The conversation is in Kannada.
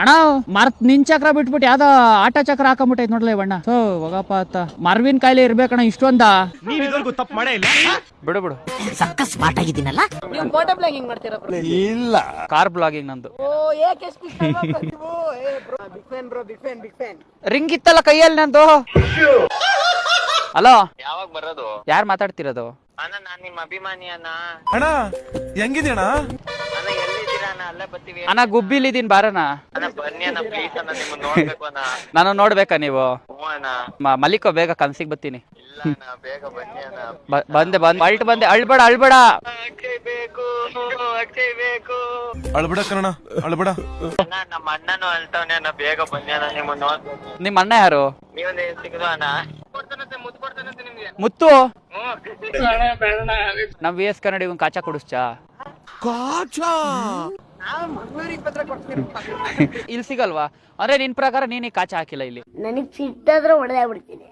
ಅಣ್ಣ ಮರ್ತ್ ನಿನ್ ಚಕ್ರ ಬಿಟ್ಬಿಟ್ಟು ಯಾವ್ದೋ ಆಟ ಚಕ್ರ ಹಾಕೊಂಬಿಟ್ಟೈತ್ ನೋಡ್ಲೇ ಬಣ್ಣ ಹೋಗಪ್ಪ ಅತ್ತ ಮರ್ವಿನ್ ಕಾಯಿಲೆ ಇರ್ಬೇಕಣ್ಣ ಇಷ್ಟೊಂದ ತಪ್ಪು ಮಾಡೇ ಇಲ್ಲ. ಬಿಡು ಬಿಡು ಸಕ್ಕ ಸ್ಮಾರ್ಟ್ ಆಗಿದ್ದೀನಲ್ಲ. ನೀವು ಫೋಟೋ ಬ್ಲಾಗಿಂಗ್ ಮಾಡ್ತೀರಾ ಬ್ರೋ? ಇಲ್ಲ ಕಾರ್ ಬ್ಲಾಗಿಂಗ್ ನಂದು. ಓ ಏಕೆ ಎಷ್ಟು ಇಷ್ಟ ನೀವು? Big fan bro, big fan, big fan. Ring ಇತ್ತಲ್ಲ ಕೈಯಲ್ಲಿ ನಂದು. ಹಲೋ, ಯಾವಾಗ ಬರೋದು? ಯಾರು ಮಾತಾಡ್ತಿರೋದು? ಅಣ್ಣ ನಾನ್ ನಿಮ್ಮ ಅಭಿಮಾನಿ ಅಣ್ಣ. ಅಣ್ಣ ಹೆಂಗಿದ್ಯಣ್ಣ? ಅಣ್ಣ ಎಲ್ಲಿದ್ದೀರಾ ಅಣ್ಣ? ಅಲ್ಲೇ ಬರ್ತೀವಿ ಅಣ್ಣ ಗುಬ್ಬಿಲಿದೀನಿ ಬಾರಣ್ಣ. ಅಣ್ಣ. ಬನ್ನಿ ಅಣ್ಣ ಪ್ಲೀಸ್ ಅಣ್ಣ, ನಿಮ್ಮನ್ನ ನೋಡ್ಬೇಕು ಅಣ್ಣ. ನಾನು ನೋಡ್ಬೇಕಾ ನೀವು? ಹ್ಞೂ ಅಣ್ಣ. ಮಲಿಕೋ ಬೇಗ ಕನ್ಸಿಗೆ ಬರ್ತೀನಿ. ಇಲ್ಲ ಅಣ್ಣ, ಬೇಗ ಬನ್ನಿ ಅಣ್ಣ. ಬಂದೆ ಬಂದೆ ಅಳ್ಬೇಡ ಅಕ್ಷಯ್ ಬೇಕು, ಅಕ್ಷಯ್ ಬೇಕು. ಅಳ್ಬಿಡ ಕಣ ಅಳ್ಬಿಡ. ಅಣ್ಣ ನಮ್ಮ ಅಣ್ಣನು ಅಳ್ತಾವನೆ ಅಣ್ಣ, ಬೇಗ ಬನ್ನಿ ಅಣ್ಣ, ನಿಮ್ಮನ್ನ ನೋಡ್ಬೇಕು. ನಿಮ್ಮ ಅಣ್ಣ ಯಾರು? ನೀವೊಂದು ಸಿಗದು ಅಣ್ಣ. ಮುದ್ದು ಕೊಡ್ತಾನಂತೆ ನಿಮ್ಗೆ. ಮುತ್ತು ಹ್ಞೂ. ನಮ್ ವಿ ಎಸ್ ಕನ್ನಡಿ ಒಂದು ಕಾಚಾ ಕುಡಿಸ್ಚಾ? ನಾವು ಮಂಗಳೂರಿಗೆ ಪತ್ರ ಕೊಡ್ತೀವಿ. ಇಲ್ಲಿ ಸಿಗಲ್ವಾ? ಅಂದ್ರೆ ನಿನ್ ಪ್ರಕಾರ ನೀನ್ ಕಾಚಾ ಹಾಕಿಲ್ಲ ಇಲ್ಲಿ. ನನಗ್ ಸಿಟ್ಟಾದ್ರೆ ಹೊಡೆದಾಗ್ಬಿಡ್ತೀನಿ.